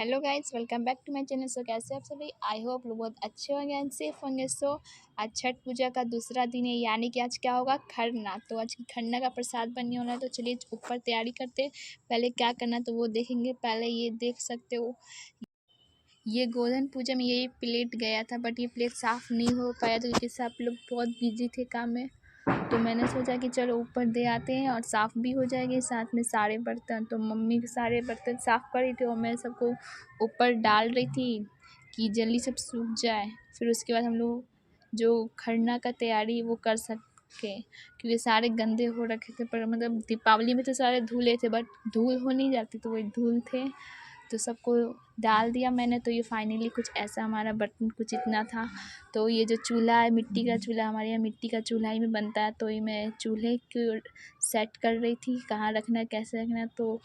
Hello guys, welcome back to my channel. So कैसे आप सभी? आई होप लोग बहुत अच्छे होंगे एंड सेफ होंगे। सो आज छठ पूजा का दूसरा दिन है, यानी कि आज क्या होगा, खरना। तो आज खरना का प्रसाद बनने वाला है। तो चलिए ऊपर तैयारी करते हैं। पहले क्या करना है तो वो देखेंगे। पहले ये देख सकते हो, ये गोधन पूजा में यही प्लेट गया था, बट ये प्लेट साफ़ नहीं हो पाया था क्योंकि सब लोग बहुत बिजी थे काम में। तो मैंने सोचा कि चलो ऊपर दे आते हैं और साफ़ भी हो जाएगी, साथ में सारे बर्तन। तो मम्मी के सारे बर्तन साफ़ कर रही थी और मैं सबको ऊपर डाल रही थी कि जल्दी सब सूख जाए। फिर उसके बाद हम लोग जो खरना का तैयारी वो कर सके, क्योंकि सारे गंदे हो रखे थे। पर मतलब दीपावली में तो सारे धुले थे, बट धूल हो नहीं जाती, तो वही धूल थे। तो सबको डाल दिया मैंने। तो ये फाइनली कुछ ऐसा हमारा बर्तन कुछ इतना था। तो ये जो चूल्हा है, मिट्टी का चूल्हा, हमारे यहाँ मिट्टी का चूल्हा ही में बनता है। तो ये मैं चूल्हे को सेट कर रही थी, कहाँ रखना है कैसे रखना है। तो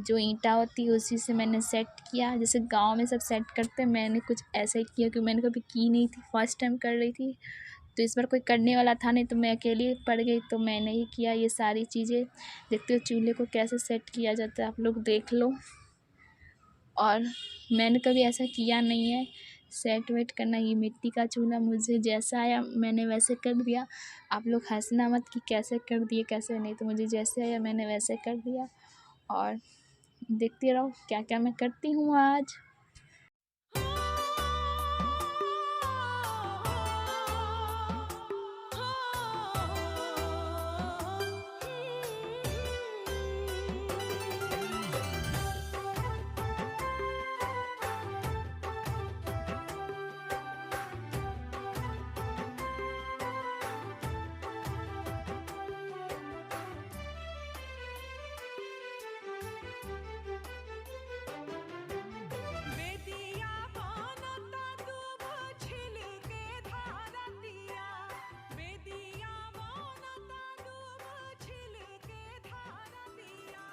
जो ईंटा होती है उसी से मैंने सेट किया, जैसे गांव में सब सेट करते हैं, मैंने कुछ ऐसा ही किया क्योंकि मैंने कभी की नहीं थी, फर्स्ट टाइम कर रही थी। तो इस बार कोई करने वाला था नहीं, तो मैं अकेली पड़ गई, तो मैंने ही किया ये सारी चीज़ें। देखते हो चूल्हे को कैसे सेट किया जाता है, आप लोग देख लो। और मैंने कभी ऐसा किया नहीं है सेट वेट करना। ये मिट्टी का चूल्हा मुझे जैसा आया मैंने वैसे कर दिया। आप लोग हंसना मत कि कैसे कर दिए कैसे नहीं, तो मुझे जैसे आया मैंने वैसे कर दिया। और देखते रहो क्या क्या मैं करती हूँ आज।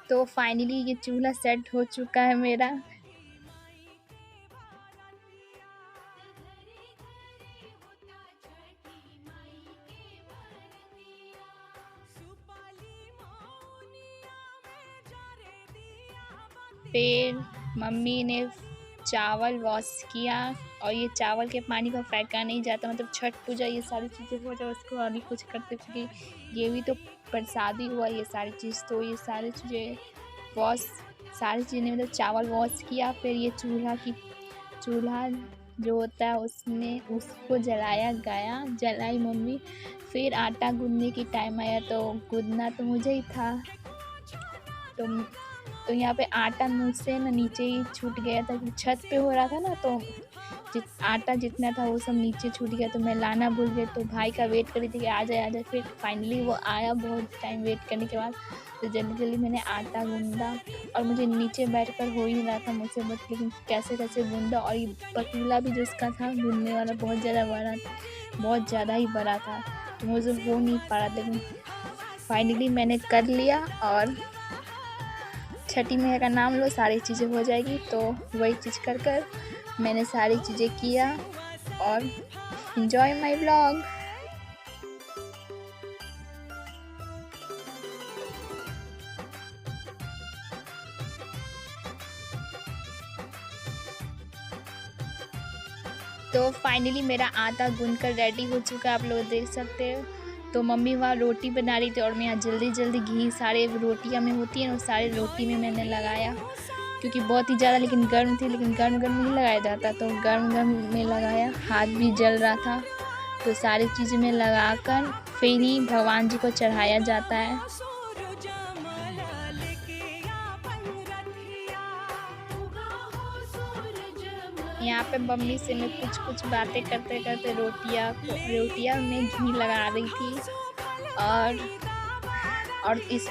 तो फाइनली ये चूल्हा सेट हो चुका है मेरा। फिर मम्मी ने चावल वॉश किया, और ये चावल के पानी को फेंका नहीं जाता, मतलब छठ पूजा ये सारी चीज़ें हो जाए उसको और भी कुछ करते, क्योंकि ये भी तो प्रसादी हुआ ये सारी चीज़। तो ये सारी चीज़ें वॉश, सारी चीज़ें मतलब चावल वॉश किया। फिर ये चूल्हा जो होता है उसमें उसको जलाया गया, जलाई मम्मी। फिर आटा गूँधने की टाइम आया, तो गूँधना तो मुझे ही था। तो यहाँ पे आटा मुझसे ना नीचे ही छूट गया था, कि छत पे हो रहा था ना, तो आटा जितना था वो सब नीचे छूट गया। तो मैं लाना भूल गई, तो भाई का वेट कर रही थी कि आ जाए। फिर फाइनली वो आया, बहुत टाइम वेट करने के बाद। तो जल्दी जल्दी मैंने आटा गूँधा, और मुझे नीचे बैठकर हो ही नहीं रहा था मुझसे, बट लेकिन कैसे कैसे गूँधा। और ये पतीला भी जो इसका था गूँधने वाला बहुत ज़्यादा ही बड़ा था, तो मुझे हो नहीं पा रहा, लेकिन फाइनली मैंने कर लिया। और छठी मैया का नाम लो सारी चीज़ें हो जाएगी। तो वही चीज़ कर मैंने सारी चीज़ें किया। और एंजॉय माय व्लॉग। तो फाइनली मेरा आटा गूंथ कर रेडी हो चुका है, आप लोग देख सकते हो। तो मम्मी वहाँ रोटी बना रही थी, और मैं यहाँ जल्दी जल्दी घी सारे रोटियाँ में होती है ना, सारे रोटी में मैंने लगाया, क्योंकि बहुत ही ज़्यादा लेकिन गर्म थी, लेकिन गर्म गर्म नहीं लगाया जाता, तो गर्म गर्म में लगाया। हाथ भी जल रहा था, तो सारी चीज़ें में लगाकर फिर ही भगवान जी को चढ़ाया जाता है। यहाँ पे मम्मी से मैं कुछ बातें करते करते रोटियाँ में घी लगा रही थी। और इस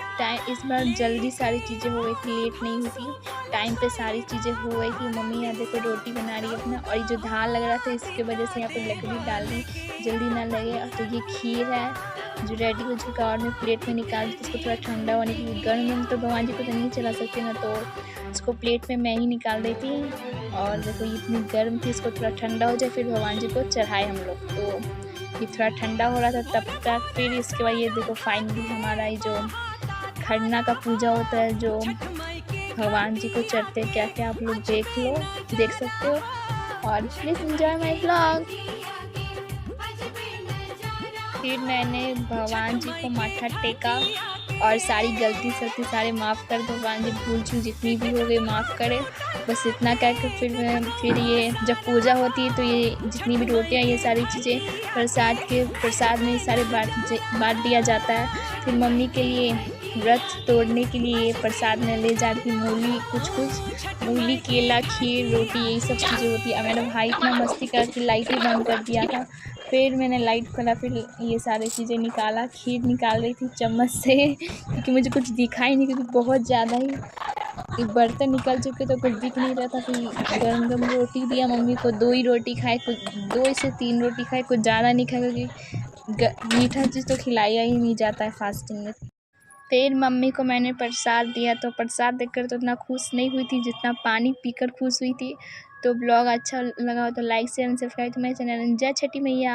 बार जल्दी सारी चीज़ें हो गई थी, लेट नहीं हुई थी, टाइम पे सारी चीज़ें हो गई थी। मम्मी यहाँ देखो रोटी बना रही है अपना, और ये जो धार लग रहा था इसके वजह से यहाँ पे लकड़ी डाल दी जल्दी ना लगे। तो ये खीर है जो रेडी हो चुका, और मैं प्लेट में निकाल दी इसको थोड़ा ठंडा होने के लिए। गर्म तो भगवान जी को तो नहीं चला सकते ना, तो इसको प्लेट में मैं ही निकाल देती। और देखो ये इतनी गर्म थी, इसको थोड़ा ठंडा हो जाए फिर भगवान जी को चढ़ाए हम लोग। तो ये थोड़ा ठंडा हो रहा था तब तक। फिर इसके बाद ये देखो फाइनली हमारा ये जो खरना का पूजा होता है, जो भगवान जी को चढ़ते क्या क्या आप लोग देख सकते हो। और प्लीज़ एंजॉय माय ब्लॉग। फिर मैंने भगवान जी को माथा टेका और सारी गलती सलती सारे माफ़ कर दो भगवान जी, भूल चूक जितनी भी हो गई माफ़ करे। बस इतना कह के फिर ये जब पूजा होती है तो ये जितनी भी रोटियाँ ये सारी चीज़ें प्रसाद में सारे बाँट दिया जाता है। फिर मम्मी के लिए व्रत तोड़ने के लिए प्रसाद में ले जा रही थी मूली, केला, खीर, रोटी यही सब चीज़ें होती है। मेरा भाई इतना मस्ती कर के लाइट ही बंद कर दिया था। फिर मैंने लाइट खोला, फिर ये सारी चीज़ें निकाला, खीर निकाल रही थी चम्मच से क्योंकि मुझे कुछ दिखा ही नहीं, क्योंकि बहुत ज़्यादा ही बर्तन निकल चुके तो कुछ दिख नहीं रहा था। फिर गरम रोटी दिया मम्मी को, 2 ही रोटी खाए, कुछ 2 से 3 रोटी खाए, कुछ ज़्यादा नहीं खाए क्योंकि मीठा चीज़ तो खिलाया ही नहीं जाता है फास्टिंग में। फिर मम्मी को मैंने प्रसाद दिया तो प्रसाद देखकर तो इतना खुश नहीं हुई थी जितना पानी पीकर खुश हुई थी। तो ब्लॉग अच्छा लगा हो तो like share and subscribe to my channel. जय छठी मैया।